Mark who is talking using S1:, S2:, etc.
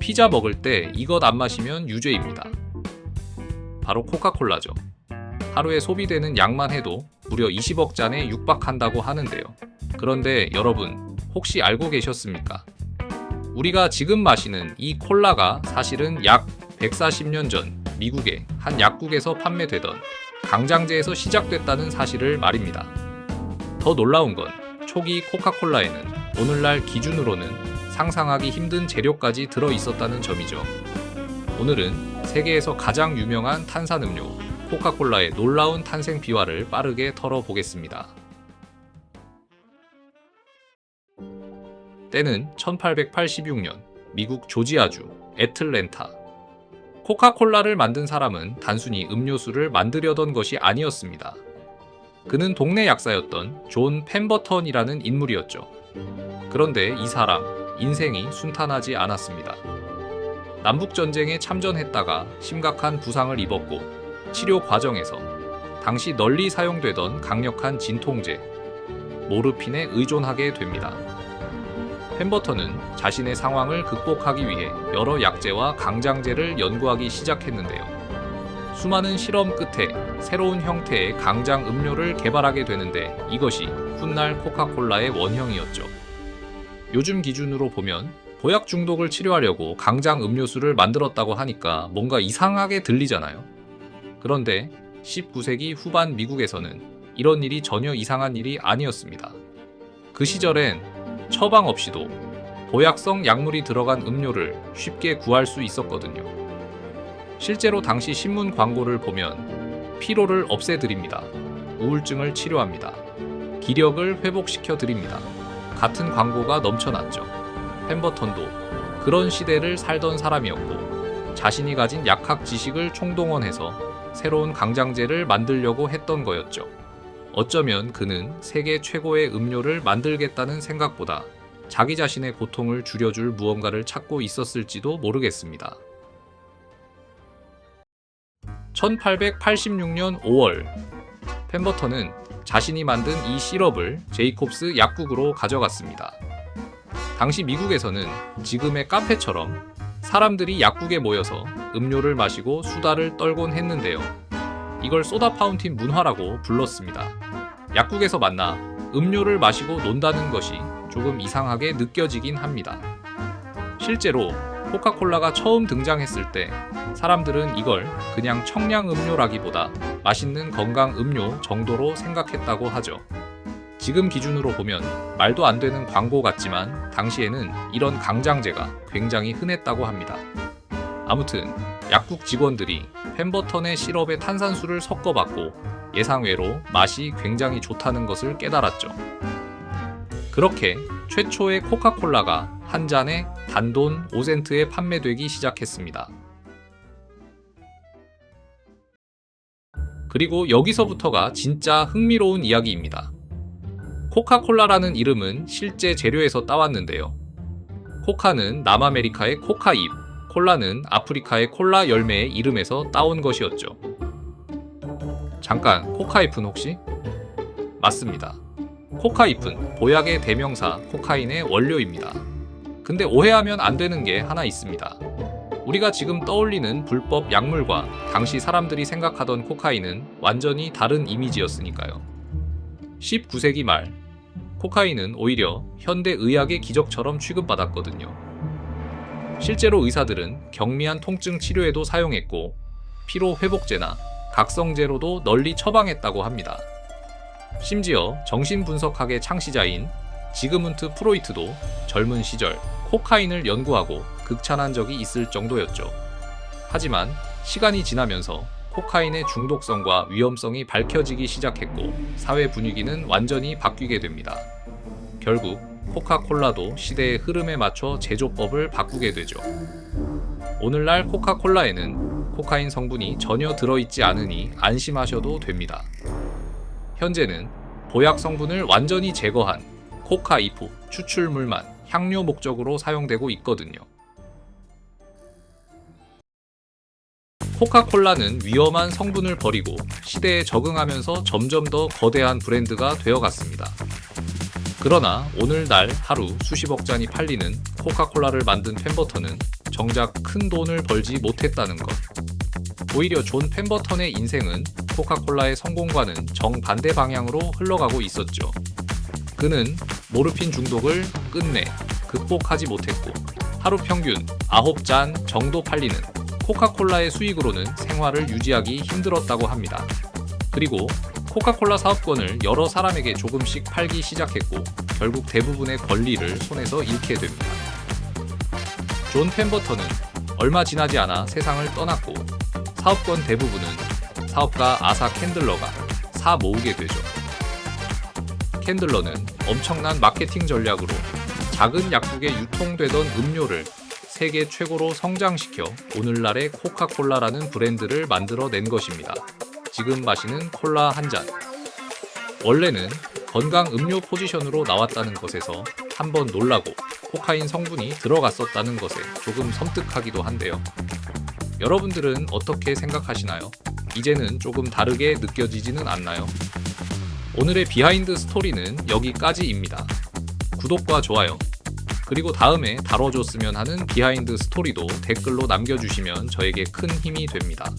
S1: 피자 먹을 때 이것 안 마시면 유죄입니다. 바로 코카콜라죠. 하루에 소비되는 양만 해도 무려 20억 잔에 육박한다고 하는데요. 그런데 여러분, 혹시 알고 계셨습니까? 우리가 지금 마시는 이 콜라가 사실은 약 140년 전 미국의 한 약국에서 판매되던 강장제에서 시작됐다는 사실을 말입니다. 더 놀라운 건 초기 코카콜라에는 오늘날 기준으로는 상상하기 힘든 재료까지 들어 있었다는 점이죠. 오늘은 세계에서 가장 유명한 탄산음료 코카콜라의 놀라운 탄생 비화를 빠르게 털어보겠습니다. 때는 1886년 미국 조지아주 애틀랜타. 코카콜라를 만든 사람은 단순히 음료수를 만들려던 것이 아니었습니다. 그는 동네 약사였던 존 펜버턴이라는 인물이었죠. 그런데 이 사람 인생이 순탄하지 않았습니다. 남북전쟁에 참전했다가 심각한 부상을 입었고 치료 과정에서 당시 널리 사용되던 강력한 진통제 모르핀에 의존하게 됩니다. 펜버턴은 자신의 상황을 극복하기 위해 여러 약제와 강장제를 연구하기 시작했는데요. 수많은 실험 끝에 새로운 형태의 강장 음료를 개발하게 되는데 이것이 훗날 코카콜라의 원형이었죠. 요즘 기준으로 보면 보약 중독을 치료하려고 강장 음료수를 만들었다고 하니까 뭔가 이상하게 들리잖아요. 그런데 19세기 후반 미국에서는 이런 일이 전혀 이상한 일이 아니었습니다. 그 시절엔 처방 없이도 보약성 약물이 들어간 음료를 쉽게 구할 수 있었거든요. 실제로 당시 신문 광고를 보면 피로를 없애드립니다. 우울증을 치료합니다. 기력을 회복시켜드립니다. 같은 광고가 넘쳐났죠. 펜버턴도 그런 시대를 살던 사람이었고 자신이 가진 약학 지식을 총동원해서 새로운 강장제를 만들려고 했던 거였죠. 어쩌면 그는 세계 최고의 음료를 만들겠다는 생각보다 자기 자신의 고통을 줄여줄 무언가를 찾고 있었을지도 모르겠습니다. 1886년 5월, 펜버턴은 자신이 만든 이 시럽을 제이콥스 약국으로 가져갔습니다. 당시 미국에서는 지금의 카페처럼 사람들이 약국에 모여서 음료를 마시고 수다를 떨곤 했는데요. 이걸 소다 파운틴 문화라고 불렀습니다. 약국에서 만나 음료를 마시고 논다는 것이 조금 이상하게 느껴지긴 합니다. 실제로 코카콜라가 처음 등장했을 때 사람들은 이걸 그냥 청량 음료라기보다 맛있는 건강 음료 정도로 생각했다고 하죠. 지금 기준으로 보면 말도 안 되는 광고 같지만 당시에는 이런 강장제가 굉장히 흔했다고 합니다. 아무튼 약국 직원들이 펜버턴의 시럽에 탄산수를 섞어봤고 예상외로 맛이 굉장히 좋다는 것을 깨달았죠. 그렇게 최초의 코카콜라가 한 잔에 단돈 5센트에 판매되기 시작했습니다. 그리고 여기서부터가 진짜 흥미로운 이야기입니다. 코카콜라라는 이름은 실제 재료에서 따왔는데요. 코카는 남아메리카의 코카잎, 콜라는 아프리카의 콜라 열매의 이름에서 따온 것이었죠. 잠깐, 코카잎은 혹시? 맞습니다. 코카잎은 보약의 대명사 코카인의 원료입니다. 근데 오해하면 안 되는 게 하나 있습니다. 우리가 지금 떠올리는 불법 약물과 당시 사람들이 생각하던 코카인은 완전히 다른 이미지였으니까요. 19세기 말, 코카인은 오히려 현대 의학의 기적처럼 취급받았거든요. 실제로 의사들은 경미한 통증 치료에도 사용했고 피로 회복제나 각성제로도 널리 처방했다고 합니다. 심지어 정신분석학의 창시자인 지그문트 프로이트도 젊은 시절 코카인을 연구하고 극찬한 적이 있을 정도였죠. 하지만 시간이 지나면서 코카인의 중독성과 위험성이 밝혀지기 시작했고 사회 분위기는 완전히 바뀌게 됩니다. 결국 코카콜라도 시대의 흐름에 맞춰 제조법을 바꾸게 되죠. 오늘날 코카콜라에는 코카인 성분이 전혀 들어있지 않으니 안심하셔도 됩니다. 현재는 보약 성분을 완전히 제거한 코카잎 추출물만 향료 목적으로 사용되고 있거든요. 코카콜라는 위험한 성분을 버리고 시대에 적응하면서 점점 더 거대한 브랜드가 되어갔습니다. 그러나 오늘날 하루 수십억 잔이 팔리는 코카콜라를 만든 펜버턴은 정작 큰 돈을 벌지 못했다는 것. 오히려 존 펜버턴의 인생은 코카콜라의 성공과는 정반대 방향으로 흘러가고 있었죠. 그는 모르핀 중독을 끝내 극복하지 못했고 하루 평균 9잔 정도 팔리는 코카콜라의 수익으로는 생활을 유지하기 힘들었다고 합니다. 그리고 코카콜라 사업권을 여러 사람에게 조금씩 팔기 시작했고 결국 대부분의 권리를 손에서 잃게 됩니다. 존 펜버턴은 얼마 지나지 않아 세상을 떠났고 사업권 대부분은 사업가 아사 캔들러가 사 모으게 되죠. 캔들러는 엄청난 마케팅 전략으로 작은 약국에 유통되던 음료를 세계 최고로 성장시켜 오늘날의 코카콜라라는 브랜드를 만들어낸 것입니다. 지금 마시는 콜라 한 잔. 원래는 건강 음료 포지션으로 나왔다는 것에서 한번 놀라고 코카인 성분이 들어갔었다는 것에 조금 섬뜩하기도 한데요. 여러분들은 어떻게 생각하시나요? 이제는 조금 다르게 느껴지지는 않나요? 오늘의 비하인드 스토리는 여기까지입니다. 구독과 좋아요, 그리고 다음에 다뤄줬으면 하는 비하인드 스토리도 댓글로 남겨주시면 저에게 큰 힘이 됩니다.